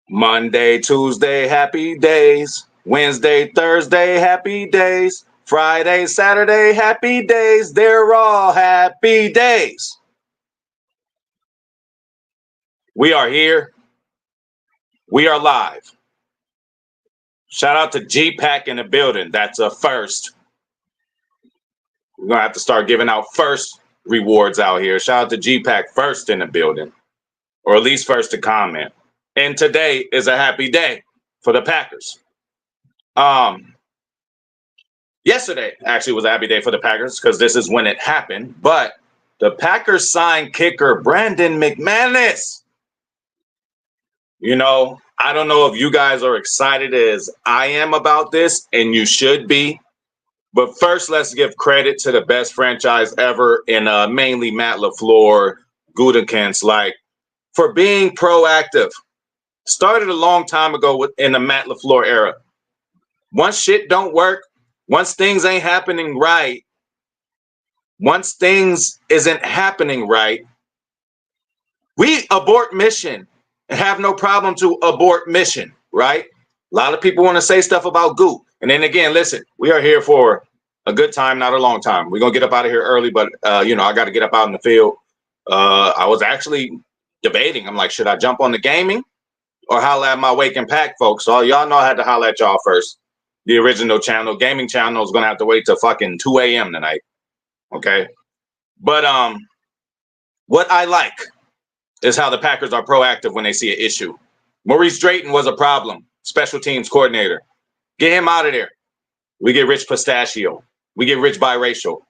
Monday, Tuesday, happy days. Wednesday, Thursday, happy days. Friday, Saturday, happy days. They're all happy days. We are here. We are live. Shout out to G-Pack in the building. That's a first. We're going to have to start giving out first rewards out here. Shout out to G-Pack first in the building, or at least first to comment. And today is a happy day for the Packers. Yesterday actually was a happy day for the Packers because this is when it happened. But the Packers signed kicker Brandon McManus. You know, I don't know if you guys are excited as I am about this, and you should be. But first, let's give credit to the best franchise ever in mainly Matt LaFleur, Gutekunst, like for being proactive. Started a long time ago in the Matt LaFleur era. Once shit don't work, once things ain't happening right, once things isn't happening right, we abort mission and have no problem to abort mission, right? A lot of people want to say stuff about Goot. And then again, listen, we are here for a good time, not a long time. We're going to get up out of here early, but, I got to get up out in the field. I was actually debating. I'm like, should I jump on the gaming or holler at my Wake and Pack folks? So y'all know I had to holler at y'all first. The original channel, gaming channel, is going to have to wait till fucking 2 a.m. tonight. Okay. But what I like is how the Packers are proactive when they see an issue. Maurice Drayton was a problem, special teams coordinator. Get him out of there. We get Rich Pistachio. We get Rich Biracial.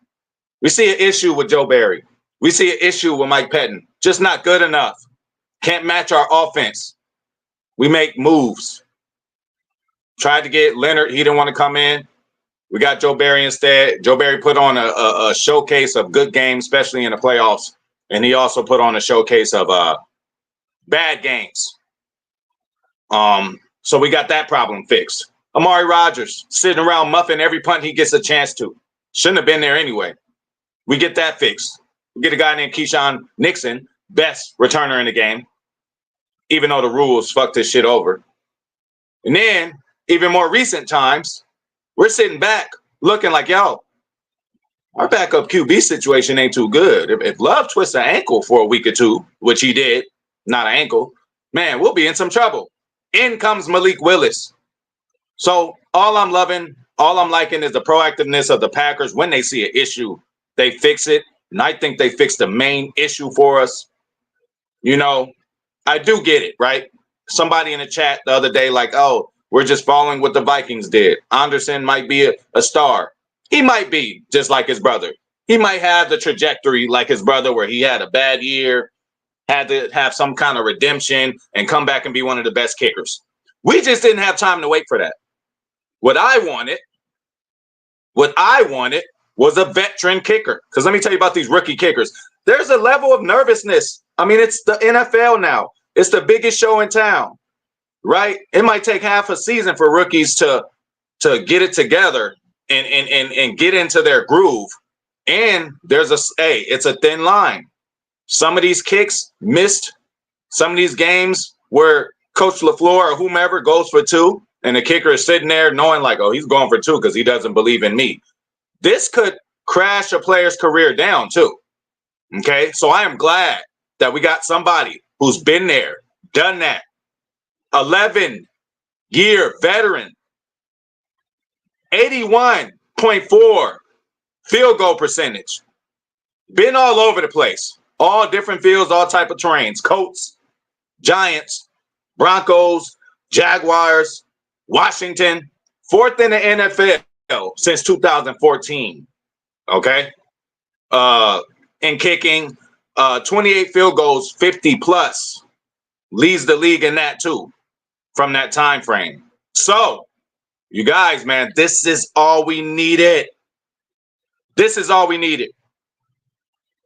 We see an issue with Joe Barry. We see an issue with Mike Pettin. Just not good enough. Can't match our offense. We make moves. Tried to get Leonard. He didn't want to come in. We got Joe Barry instead. Joe Barry put on a showcase of good games, especially in the playoffs. And he also put on a showcase of bad games. So we got that problem fixed. Amari Rodgers sitting around muffing every punt he gets a chance to. Shouldn't have been there anyway. We get that fixed. We get a guy named Keyshawn Nixon, best returner in the game, even though the rules fucked this shit over. And then, even more recent times, we're sitting back looking like, yo, our backup QB situation ain't too good. If Love twists an ankle for a week or two, which he did, not an ankle, man, we'll be in some trouble. In comes Malik Willis. So all I'm liking is the proactiveness of the Packers. When they see an issue, they fix it. And I think they fixed the main issue for us. You know, I do get it, right? Somebody in the chat the other day like, oh, we're just following what the Vikings did. Anderson might be a star. He might be just like his brother. He might have the trajectory like his brother where he had a bad year, had to have some kind of redemption and come back and be one of the best kickers. We just didn't have time to wait for that. What I wanted was a veteran kicker. Because let me tell you about these rookie kickers. There's a level of nervousness. I mean, it's the NFL now. It's the biggest show in town, right? It might take half a season for rookies to get it together and get into their groove. And it's a thin line. Some of these kicks missed. Some of these games where Coach LaFleur or whomever goes for two, and the kicker is sitting there knowing like, oh, he's going for two because he doesn't believe in me. This could crash a player's career down too. Okay, so I am glad that we got somebody who's been there, done that. 11-year veteran, 81.4 field goal percentage. Been all over the place. All different fields, all type of terrains. Colts, Giants, Broncos, Jaguars, Washington. Fourth in the NFL since 2014. Okay? In kicking, 28 field goals, 50 plus. Leads the league in that too from that time frame. So, you guys, man, this is all we needed. This is all we needed.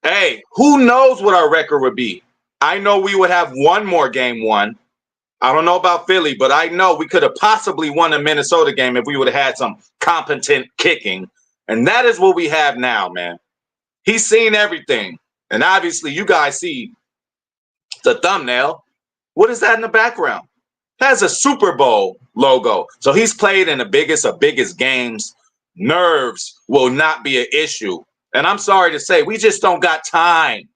Hey, who knows what our record would be? I know we would have one more game won. I don't know about Philly, but I know we could have possibly won a Minnesota game if we would have had some competent kicking. And that is what we have now, man. He's seen everything. And obviously, you guys see the thumbnail. What is that in the background? has a Super Bowl logo. So he's played in the biggest of biggest games. Nerves will not be an issue. And I'm sorry to say, we just don't got time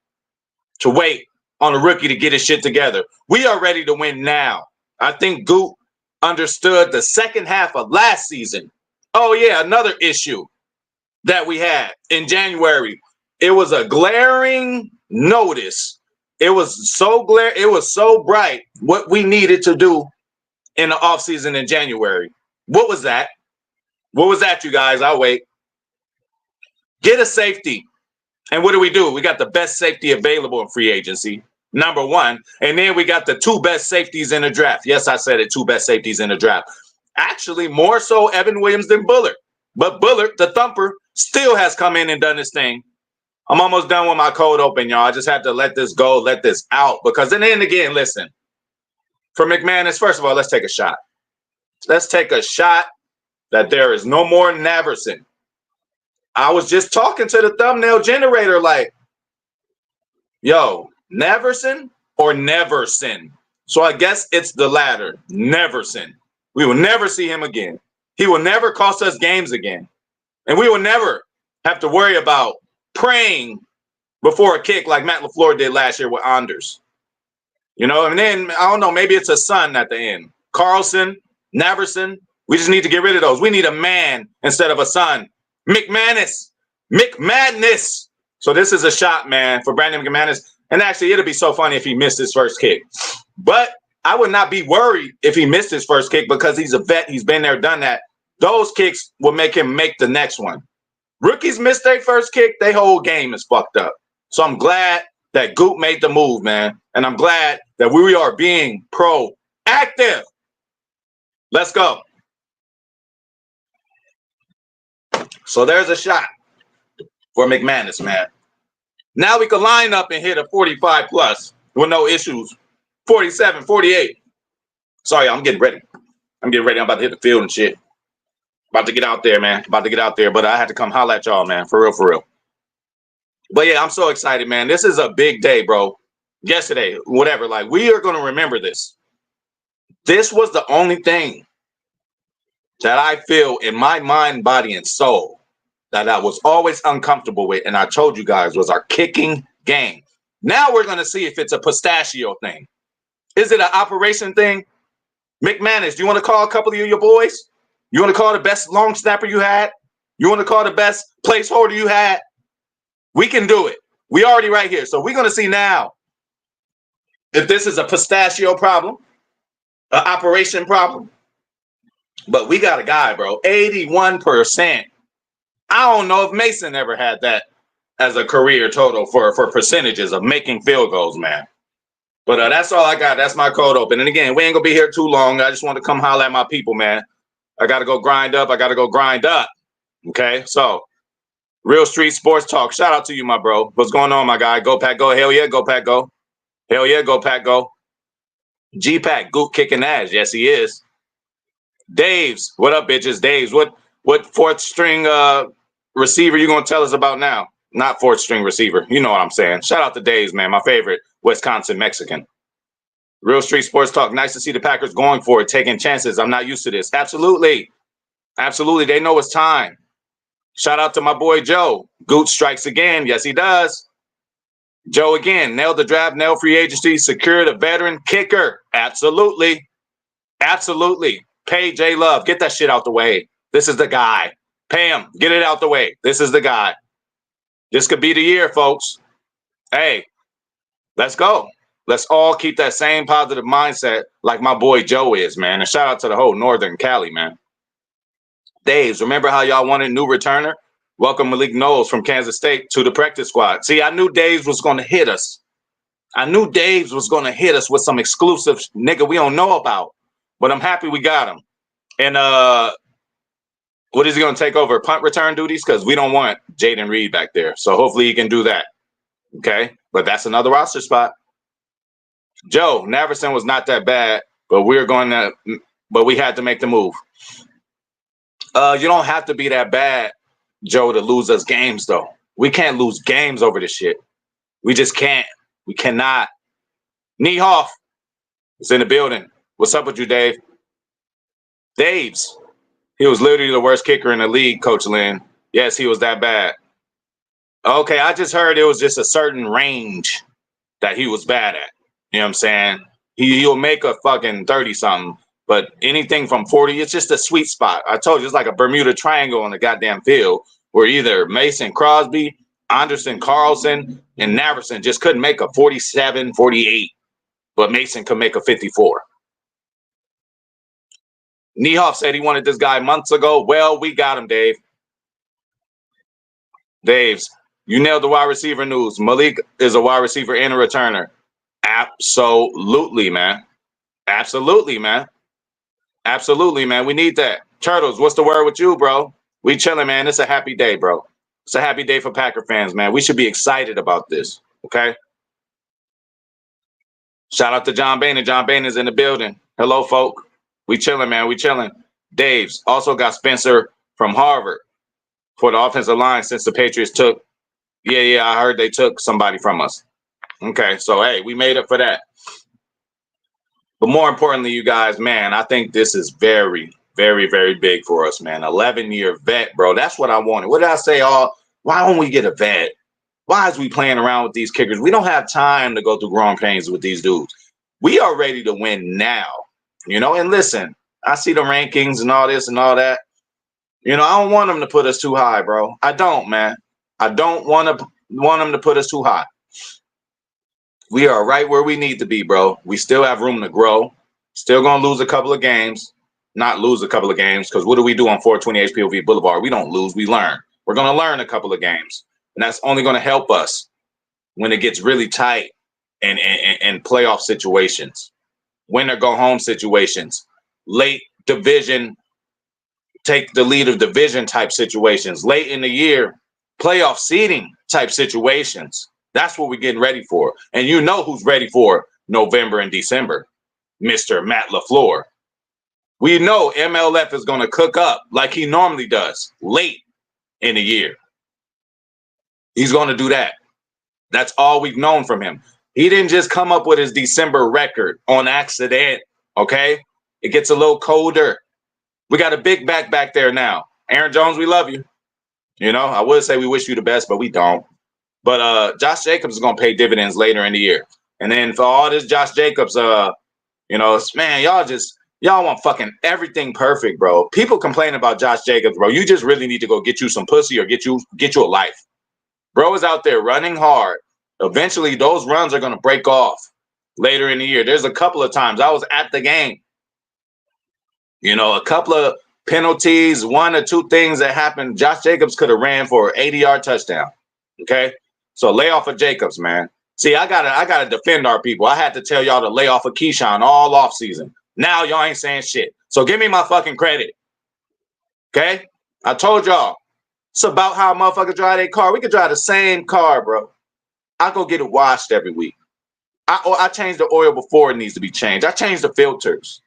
to wait on a rookie to get his shit together. We are ready to win now. I think Goot understood the second half of last season. Oh, yeah, another issue that we had in January. It was a glaring notice. It was so bright what we needed to do in the offseason in January. What was that? What was that, you guys? I'll wait. Get a safety. And what do? We got the best safety available in free agency, number one. And then we got the two best safeties in the draft. Yes, I said it, two best safeties in the draft. Actually, more so Evan Williams than Bullard. But Bullard, the thumper, still has come in and done his thing. I'm almost done with my cold open, y'all. I just have to let this go, let this out. Because then again, listen, for McManus, first of all, let's take a shot. Let's take a shot that there is no more Naverson. I was just talking to the thumbnail generator like, yo, Naverson or Neverson? So I guess it's the latter, Neverson. We will never see him again. He will never cost us games again. And we will never have to worry about praying before a kick like Matt LaFleur did last year with Anders. You know, and then, I don't know, maybe it's a son at the end. Carlson, Naverson, we just need to get rid of those. We need a man instead of a son. McManus. So this is a shot, man, for Brandon McManus. And actually, it'll be so funny if he missed his first kick. But I would not be worried if he missed his first kick because he's a vet. He's been there, done that. Those kicks will make him make the next one. Rookies miss their first kick, their whole game is fucked up. So I'm glad that Goot made the move, man. And I'm glad that we are being proactive. Let's go. So there's a shot for McManus, man. Now we can line up and hit a 45 plus with no issues. 47, 48. Sorry, I'm getting ready. I'm about to hit the field and shit. About to get out there, man. But I had to come holler at y'all, man. For real. But yeah, I'm so excited, man. This is a big day, bro. Yesterday, whatever. Like, we are going to remember this. This was the only thing that I feel in my mind, body, and soul that I was always uncomfortable with, and I told you guys, was our kicking game. Now we're going to see if it's a pistachio thing. Is it an operation thing? McManus, do you want to call a couple of your boys? You want to call the best long snapper you had? You want to call the best placeholder you had? We can do it. We already right here. So we're going to see now if this is a pistachio problem, an operation problem. But we got a guy, bro, 81%. I don't know if Mason ever had that as a career total for percentages of making field goals, man. But that's all I got. That's my cold open. And again, we ain't going to be here too long. I just want to come holler at my people, man. I got to go grind up. Okay, so Real Street Sports Talk. Shout out to you, my bro. What's going on, my guy? Go Pack, go. Hell yeah, go Pack, go. Hell yeah, go Pack, go. G-Pack, Goot kicking ass. Yes, he is. Daves, what up, bitches? Daves, what fourth string receiver you going to tell us about now? Not fourth string receiver. You know what I'm saying. Shout out to Daves, man. My favorite Wisconsin Mexican. Real Street Sports Talk. Nice to see the Packers going for it, taking chances. I'm not used to this. Absolutely. They know it's time. Shout out to my boy Joe. Goot strikes again. Yes, he does. Joe again. Nailed the draft, nailed free agency, secured a veteran kicker. Absolutely. Pay J Love. Get that shit out the way. This is the guy. Pay him. Get it out the way. This is the guy. This could be the year, folks. Hey, let's go. Let's all keep that same positive mindset like my boy Joe is, man. And shout out to the whole Northern Cali, man. Daves, remember how y'all wanted a new returner? Welcome Malik Knowles from Kansas State to the practice squad. See, I knew Daves was going to hit us. With some exclusive nigga we don't know about. But I'm happy we got him. And what is he going to take over? Punt return duties? Because we don't want Jaden Reed back there. So hopefully he can do that. Okay? But that's another roster spot. Joe, Naverson was not that bad, but we had to make the move. You don't have to be that bad, Joe, to lose us games, though. We can't lose games over this shit. We just can't. We cannot. Niehoff is in the building. What's up with you, Dave? Dave's. He was literally the worst kicker in the league, Coach Lynn. Yes, he was that bad. Okay, I just heard it was just a certain range that he was bad at. You know what I'm saying? He'll make a fucking 30 something, but anything from 40, it's just a sweet spot. I told you, it's like a Bermuda Triangle on the goddamn field where either Mason Crosby, Anderson Carlson, and Naverson just couldn't make a 47, 48, but Mason could make a 54. Niehoff said he wanted this guy months ago. Well, we got him, Dave. Dave's, you nailed the wide receiver news. Malik is a wide receiver and a returner. Absolutely, man. Absolutely, man. Absolutely, man. We need that. Turtles, what's the word with you, bro? We chilling, man. It's a happy day, bro. It's a happy day for Packer fans, man. We should be excited about this, okay? Shout out to John Boehner. John Boehner's in the building. Hello, folk. We chilling, man. We chilling. Dave's also got Spencer from Harvard for the offensive line since the Patriots took. Yeah, I heard they took somebody from us. Okay, so, hey, we made up for that. But more importantly, you guys, man, I think this is very, very, very big for us, man. 11-year vet, bro. That's what I wanted. What did I say? Why don't we get a vet? Why is we playing around with these kickers? We don't have time to go through growing pains with these dudes. We are ready to win now, you know? And listen, I see the rankings and all this and all that. You know, I don't want them to put us too high, bro. I don't, man. I don't want them to put us too high. We are right where we need to be, bro. We still have room to grow. Still going to lose a couple of games. Not lose a couple of games, because what do we do on 420 HPOV Boulevard? We don't lose. We learn. We're going to learn a couple of games. And that's only going to help us when it gets really tight and playoff situations, win or go home situations, late division, take the lead of division type situations, late in the year, playoff seeding type situations. That's what we're getting ready for. And you know who's ready for November and December, Mr. Matt LaFleur. We know MLF is going to cook up like he normally does late in the year. He's going to do that. That's all we've known from him. He didn't just come up with his December record on accident, okay? It gets a little colder. We got a big back there now. Aaron Jones, we love you. You know, I would say we wish you the best, but we don't. But Josh Jacobs is going to pay dividends later in the year. And then for all this Josh Jacobs, you know, man, y'all want fucking everything perfect, bro. People complain about Josh Jacobs, bro. You just really need to go get you some pussy or get you a life. Bro is out there running hard. Eventually, those runs are going to break off later in the year. There's a couple of times I was at the game. You know, a couple of penalties, one or two things that happened. Josh Jacobs could have ran for an 80-yard touchdown. Okay? So lay off of Jacobs, man. See, I gotta defend our people. I had to tell y'all to lay off of Keyshawn all off season. Now y'all ain't saying shit. So give me my fucking credit. Okay? I told y'all. It's about how a motherfucker drive their car. We could drive the same car, bro. I go get it washed every week. I change the oil before it needs to be changed. I change the filters.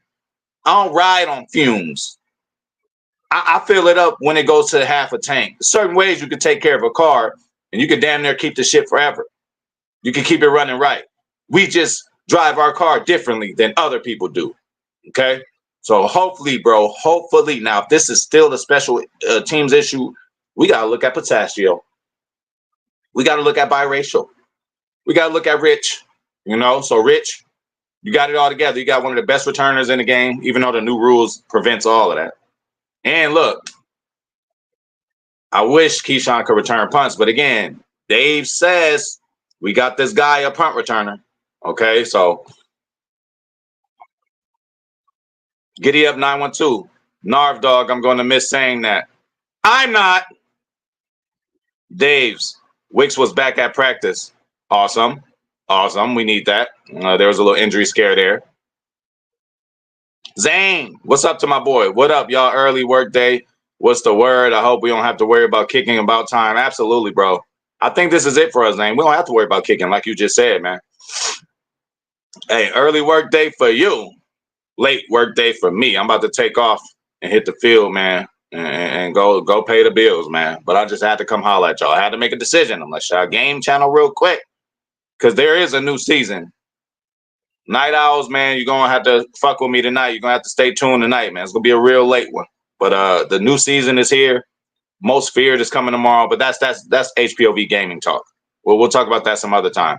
I don't ride on fumes. I fill it up when it goes to half a tank. Certain ways you can take care of a car, and you can damn near keep the shit forever. You can keep it running right. We just drive our car differently than other people do. Okay? So hopefully, bro, hopefully. Now, if this is still a special teams issue, we got to look at Pistachio. We got to look at biracial. We got to look at Rich. You know, so Rich, you got it all together. You got one of the best returners in the game, even though the new rules prevents all of that. And look, I wish Keyshawn could return punts, but again, Dave says we got this guy a punt returner. Okay, so Giddy up 912. Narv dog, I'm going to miss saying that. I'm not. Dave's. Wicks was back at practice. Awesome. Awesome. We need that. There was a little injury scare there. Zane, what's up to my boy? What up, y'all? Early work day. What's the word? I hope we don't have to worry about kicking about time. Absolutely, bro. I think this is it for us, Zane. We don't have to worry about kicking like you just said, man. Hey, early work day for you. Late work day for me. I'm about to take off and hit the field, man, and go pay the bills, man. But I just had to come holler at y'all. I had to make a decision. I'm like, should I game channel real quick? Because there is a new season. Night owls, man, you're gonna have to fuck with me tonight. You're gonna have to stay tuned tonight, man. It's gonna be a real late one. But the new season is here. Most feared is coming tomorrow. But that's HPOV gaming talk. Well, we'll talk about that some other time.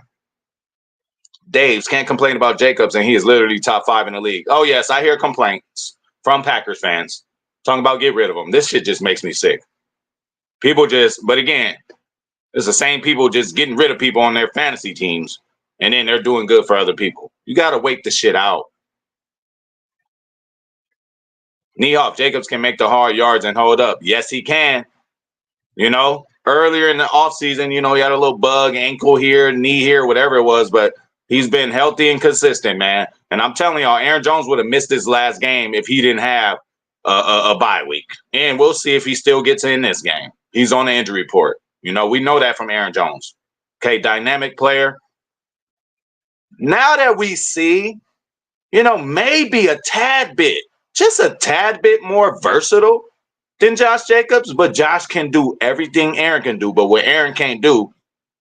Dave's can't complain about Jacobs, and he is literally top 5 in the league. Oh yes, I hear complaints from Packers fans talking about get rid of him. This shit just makes me sick. But again, it's the same people just getting rid of people on their fantasy teams, and then they're doing good for other people. You got to wait the shit out. Knee off. Jacobs can make the hard yards and hold up. Yes, he can. Earlier in the offseason, he had a little bug, ankle here, knee here, whatever it was, but he's been healthy and consistent, man. And I'm telling y'all, Aaron Jones would have missed his last game if he didn't have a bye week. And we'll see if he still gets in this game. He's on the injury report. We know that from Aaron Jones. Okay, dynamic player. Now that we see, maybe a tad bit, just a tad bit more versatile than Josh Jacobs, but Josh can do everything Aaron can do. But what Aaron can't do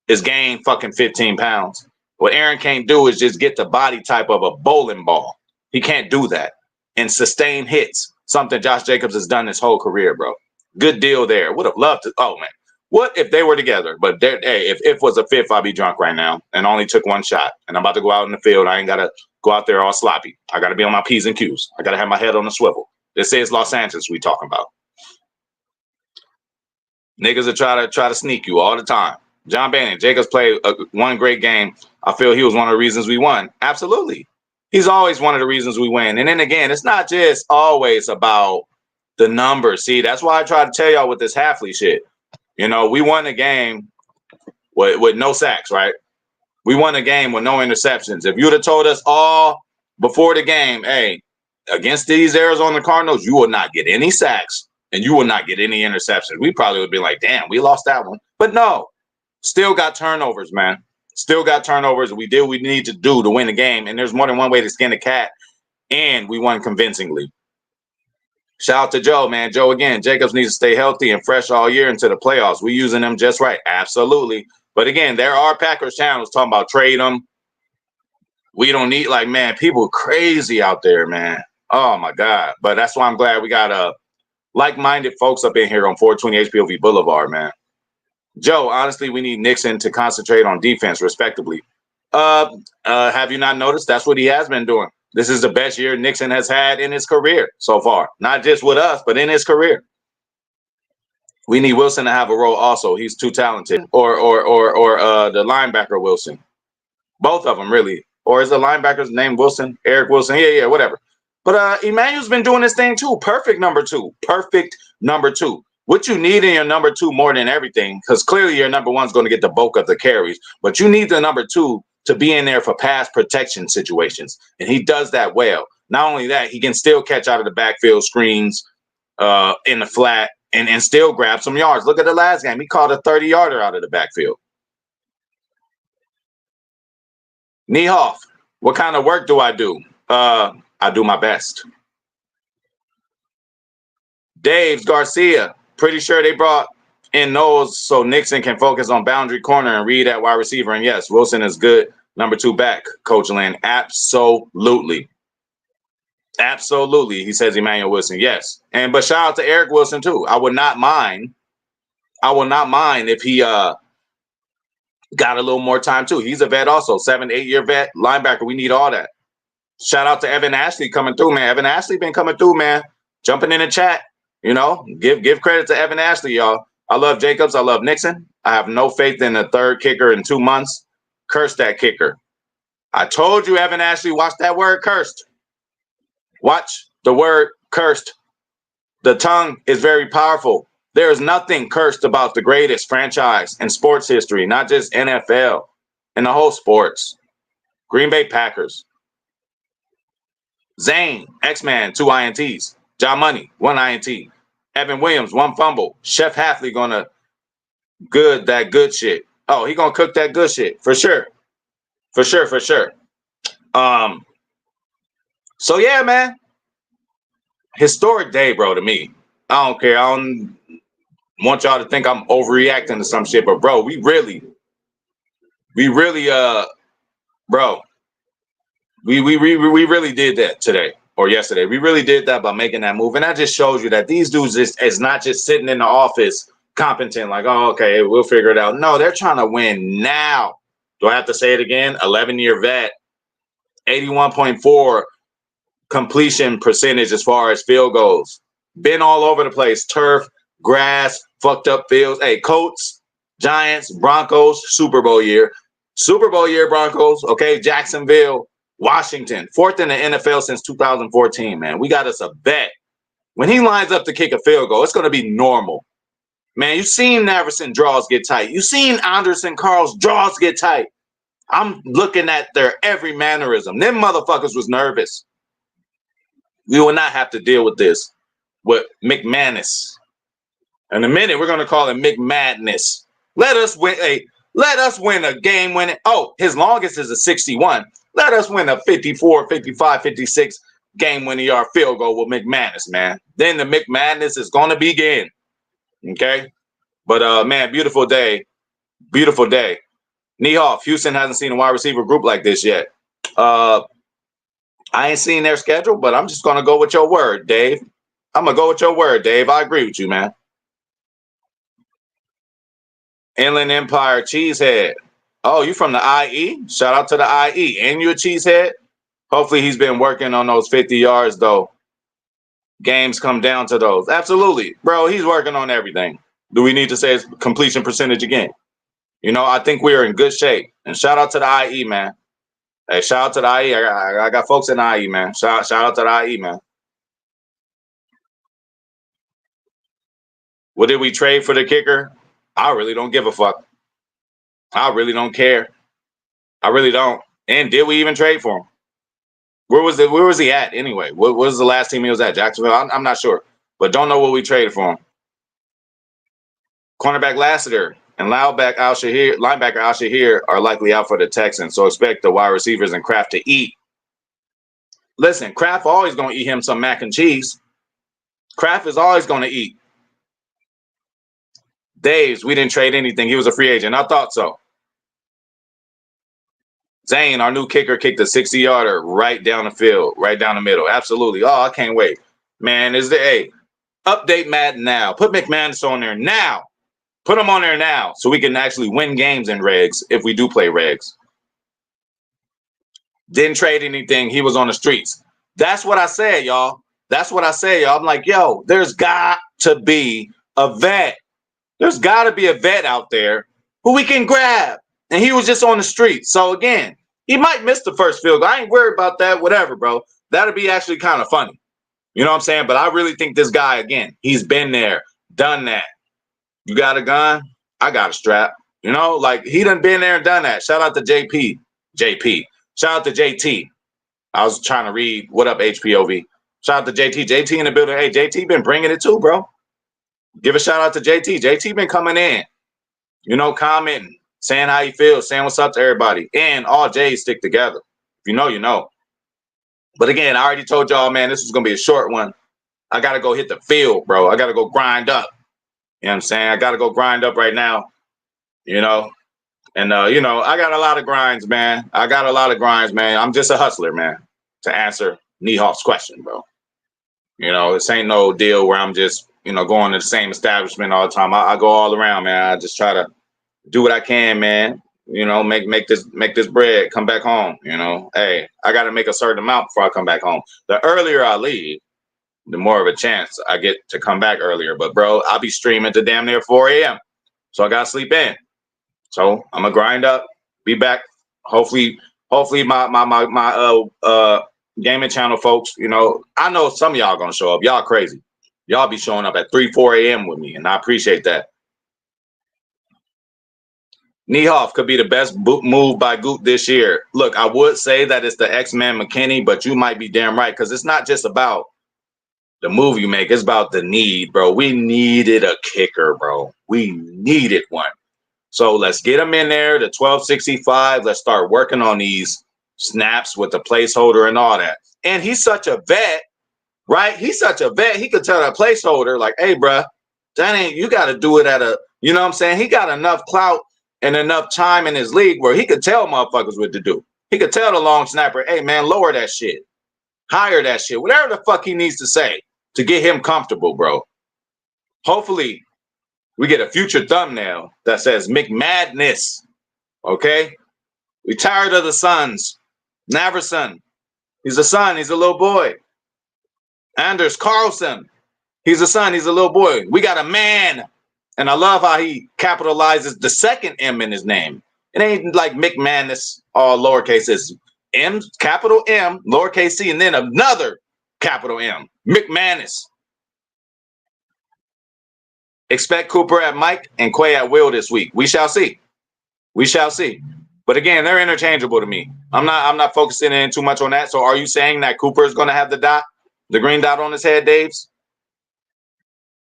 is gain fucking 15 pounds. What Aaron can't do is just get the body type of a bowling ball. He can't do that and sustain hits, something Josh Jacobs has done his whole career, bro. Good deal there. Would have loved to. Oh, man. What if they were together? But hey, if was a fifth, I'd be drunk right now and only took one shot. And I'm about to go out in the field. I ain't got to go out there all sloppy. I got to be on my P's and Q's. I got to have my head on the swivel. This is Los Angeles we talking about. Niggas will try to sneak you all the time. John Bannon, Jacobs played one great game. I feel he was one of the reasons we won. Absolutely. He's always one of the reasons we win. And then again, it's not just always about the numbers. See, that's why I try to tell y'all with this Halfley shit. We won the game with no sacks, right? We won the game with no interceptions. If you'd have told us all before the game, hey, against these Arizona Cardinals, you will not get any sacks and you will not get any interceptions. We probably would be like, damn, we lost that one. But no, still got turnovers, man. Still got turnovers. We did what we need to do to win the game. And there's more than one way to skin a cat. And we won convincingly. Shout out to Joe, man. Joe, again, Jacobs needs to stay healthy and fresh all year into the playoffs. We're using them just right. Absolutely. But again, there are Packers channels talking about trade them. We don't need, man, people crazy out there, man. Oh, my God. But that's why I'm glad we got like-minded folks up in here on 420 HPOV Boulevard, man. Joe, honestly, we need Nixon to concentrate on defense, respectively. Have you not noticed? That's what he has been doing. This is the best year Nixon has had in his career so far. Not just with us, but in his career. We need Wilson to have a role also. He's too talented. Or the linebacker Wilson. Both of them, really. Or is the linebacker's name Wilson? Eric Wilson? Yeah, whatever. But Emmanuel's been doing this thing too. Perfect number two. What you need in your number two more than everything, because clearly your number one's going to get the bulk of the carries, but you need the number two to be in there for pass protection situations. And he does that well. Not only that, he can still catch out of the backfield screens in the flat and still grab some yards. Look at the last game. He caught a 30-yarder out of the backfield. Niehoff, what kind of work do? I do my best. Dave's Garcia, pretty sure they brought in Knowles so Nixon can focus on boundary corner and read at wide receiver. And yes, Wilson is good. Number two back, Coach Lynn. Absolutely. He says Emmanuel Wilson. Yes. But shout out to Eric Wilson too. I would not mind if he got a little more time too. He's a vet also, 7 to 8 year vet, linebacker. We need all that. Shout out to Evan Ashley coming through, man. Evan Ashley been coming through, man. Jumping in the chat. Give credit to Evan Ashley, y'all. I love Jacobs. I love Nixon. I have no faith in the third kicker in 2 months. Curse that kicker. I told you, Evan Ashley, watch that word cursed. Watch the word cursed. The tongue is very powerful. There is nothing cursed about the greatest franchise in sports history, not just NFL, in the whole sports. Green Bay Packers. Zane, X-Man, 2 INTs. John Money, 1 INT. Evan Williams, 1 fumble. Chef Halfley gonna that good shit. Oh, he gonna cook that good shit for sure. For sure. So yeah, man. Historic day, bro, to me. I don't care. I don't want y'all to think I'm overreacting to some shit, but bro, we really, bro, We really did that today or yesterday. We really did that by making that move, and that just shows you that these dudes is not just sitting in the office competent, like, oh, okay, we'll figure it out. No, they're trying to win now. Do I have to say it again? 11-year vet, 81.4 completion percentage as far as field goals. Been all over the place. Turf, grass, fucked up fields. Hey, Colts, Giants, Broncos, Super Bowl year. Super Bowl year, Broncos. Okay, Jacksonville, Washington. Fourth in the NFL since 2014, man. We got us a bet. When he lines up to kick a field goal, it's going to be normal. Man, you've seen Naverson draws get tight. You've seen Anderson Carl's draws get tight. I'm looking at their every mannerism. Them motherfuckers was nervous. We will not have to deal with this with McManus. In a minute, we're going to call him McMadness. Let us win a game winning. Oh, his longest is a 61. Let us win a 54, 55, 56 game winning yard field goal with McManus, man. Then the McMadness is going to begin. Okay? But, man, beautiful day. Beautiful day. Niehoff, Houston hasn't seen a wide receiver group like this yet. I ain't seen their schedule, but I'm just going to go with your word, Dave. I'm going to go with your word, Dave. I agree with you, man. Inland Empire Cheesehead. Oh, you from the IE? Shout out to the IE. And you a cheesehead? Hopefully he's been working on those 50 yards, though. Games come down to those. Absolutely. Bro, he's working on everything. Do we need to say his completion percentage again? You know, I think we're in good shape. And shout out to the IE, man. Hey, shout out to the IE. I got folks in the IE, man. Shout out to the IE, man. What did we trade for the kicker? I really don't give a fuck. I really don't care. I really don't. And did we even trade for him? Where was he at anyway? What was the last team he was at? Jacksonville? I'm not sure. But don't know what we traded for him. Cornerback Lassiter and linebacker Al Shahir are likely out for the Texans, so expect the wide receivers and Kraft to eat. Listen, Kraft always going to eat him some mac and cheese. Kraft is always going to eat. Daves, we didn't trade anything. He was a free agent. I thought so. Zane, our new kicker, kicked a 60-yarder right down the field, right down the middle. Absolutely. Oh, I can't wait. Man, update Madden now. Put McManus on there now. Put him on there now so we can actually win games in regs if we do play regs. Didn't trade anything. He was on the streets. That's what I said, y'all. That's what I said, y'all. I'm like, yo, there's got to be a vet. There's got to be a vet out there who we can grab. And he was just on the street. So, again, he might miss the first field goal. I ain't worried about that. Whatever, bro. That'll be actually kind of funny. You know what I'm saying? But I really think this guy, again, he's been there, done that. You got a gun? I got a strap. You know, like he done been there and done that. Shout out to JP. Shout out to JT. I was trying to read what up HPOV. Shout out to JT. JT in the building. Hey, JT been bringing it too, bro. Give a shout out to JT. JT been coming in, you know, commenting, saying how he feels, saying what's up to everybody. And all J's stick together. If you know, you know. But again, I already told y'all, man, this was going to be a short one. I got to go hit the field, bro. I got to go grind up. You know what I'm saying? I got to go grind up right now, you know. And, you know, I got a lot of grinds, man. I'm just a hustler, man, to answer Niehoff's question, bro. You know, this ain't no deal where I'm just, you know, going to the same establishment all the time. I go all around, man. I just try to do what I can, man. You know, make this bread, come back home. You know, hey, I got to make a certain amount before I come back home. The earlier I leave, the more of a chance I get to come back earlier. But, bro, I'll be streaming to damn near 4 a.m. So I got to sleep in. So I'm going to grind up, be back. Hopefully my gaming channel folks, you know, I know some of y'all going to show up. Y'all crazy. Y'all be showing up at 3, 4 a.m. with me, and I appreciate that. Niehoff could be the best move by Goot this year. Look, I would say that it's the X-Man McKinney, but you might be damn right because it's not just about the move you make. It's about the need, bro. We needed a kicker, bro. We needed one. So let's get him in there, the 1265. Let's start working on these snaps with the placeholder and all that. And he's such a vet, right? He's such a vet. He could tell that placeholder, like, hey, bro, that ain't, you got to do it at a, you know what I'm saying? He got enough clout and enough time in his league where he could tell motherfuckers what to do. He could tell the long snapper, hey, man, lower that shit. Hire that shit. Whatever the fuck he needs to say to get him comfortable, bro. Hopefully, we get a future thumbnail that says McMadness. Okay? We tired of the sons. Naverson. He's a son. He's a little boy. Anders Carlson. He's a son. He's a little boy. We got a man. And I love how he capitalizes the second M in his name. It ain't like McManus, all lowercase. It's M, capital M, lowercase c, and then another capital M. McManus. Expect Cooper at Mike and Quay at Will this week. We shall see. We shall see. But again, they're interchangeable to me. I'm not focusing in too much on that. So are you saying that Cooper is going to have the green dot on his head, Daves?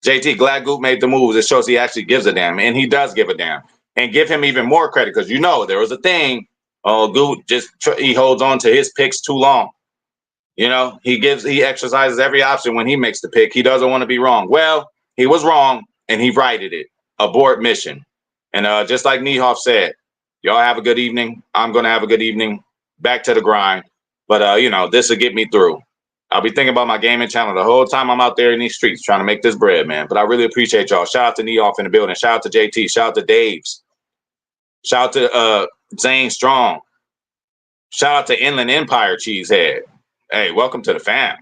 JT, glad Goop made the moves. It shows he actually gives a damn, and he does give a damn. And give him even more credit because there was a thing. Oh, Goop he holds on to his picks too long. He exercises every option when he makes the pick. He doesn't want to be wrong. Well, he was wrong, and he righted it. Abort mission. And just like Niehoff said, y'all have a good evening. I'm going to have a good evening. Back to the grind. But, this will get me through. I'll be thinking about my gaming channel the whole time I'm out there in these streets trying to make this bread, man. But I really appreciate y'all. Shout out to Niehoff in the building. Shout out to JT. Shout out to Daves. Shout out to Zane Strong. Shout out to Inland Empire Cheesehead. Hey, welcome to the fam.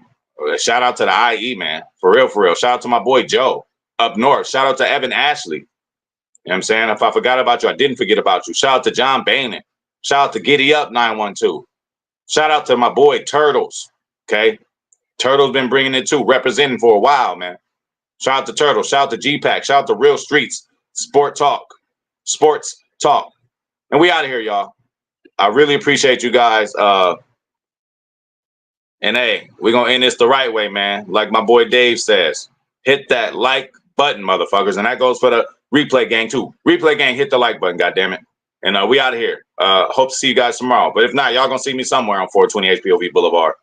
Shout out to the IE, man. For real, for real. Shout out to my boy Joe up north. Shout out to Evan Ashley. You know what I'm saying? If I forgot about you, I didn't forget about you. Shout out to John Bainan. Shout out to Giddy Up 912. Shout out to my boy Turtles. Okay? Turtle's been bringing it too, representing for a while, man. Shout out to Turtle. Shout out to G-Pack. Shout out to Real Streets. Sports Talk. And we out of here, y'all. I really appreciate you guys. And hey, we're going to end this the right way, man. Like my boy Dave says, hit that like button, motherfuckers. And that goes for the replay gang, too. Replay gang, hit the like button, goddammit. And we out of here. Hope to see you guys tomorrow. But if not, y'all going to see me somewhere on 420 HPOV Boulevard.